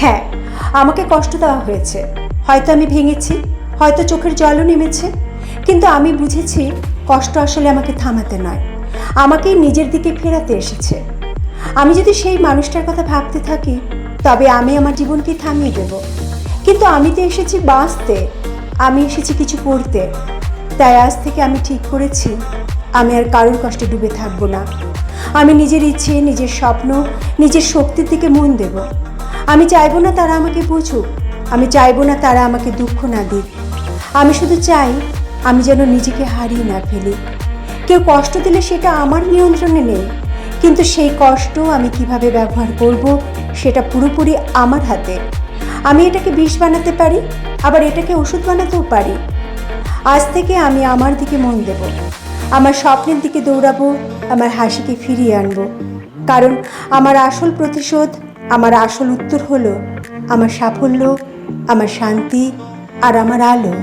হ্যাঁ, আমাকে কষ্ট দেওয়া হয়েছে, হয়তো আমি ভেঙেছি, হয়তো চোখের জলও নেমেছে, কিন্তু আমি বুঝেছি কষ্ট আসলে আমাকে থামাতে নয়, আমাকেই নিজের দিকে ফেরাতে এসেছে। আমি যদি সেই মানুষটার কথা ভাবতে থাকি তবে আমি আমার জীবনকে থামিয়ে দেব, কিন্তু আমি তো এসেছি বাঁচতে, আমি এসেছি কিছু করতে। তাই আজ থেকে আমি ঠিক করেছি আমি আর কারোর কষ্টে ডুবে থাকবো না। আমি নিজের ইচ্ছে, নিজের স্বপ্ন, নিজের শক্তির দিকে মন দেব। আমি চাইবো না তারা আমাকে বুঝুক, আমি চাইবো না তারা আমাকে দুঃখ না দিক। আমি শুধু চাই আমি যেন নিজেকে হারিয়ে না ফেলি। কেউ কষ্ট দিলে সেটা আমার নিয়ন্ত্রণে নেই, কিন্তু সেই কষ্ট আমি কিভাবে ব্যবহার করব সেটা পুরোপুরি আমার হাতে। আমি এটাকে বিষ বানাতে পারি, আবার এটাকে ওষুধ বানাতেও পারি। আজ থেকে আমি আমার দিকে মন দেব, আমার স্বপ্নের দিকে দৌড়াবো, আমার হাসিকে ফিরিয়ে আনবো। কারণ আমার আসল প্রতিশোধ, আমার আসল উত্তর হলো আমার সাফল্য, আমার শান্তি আর আমার আলো।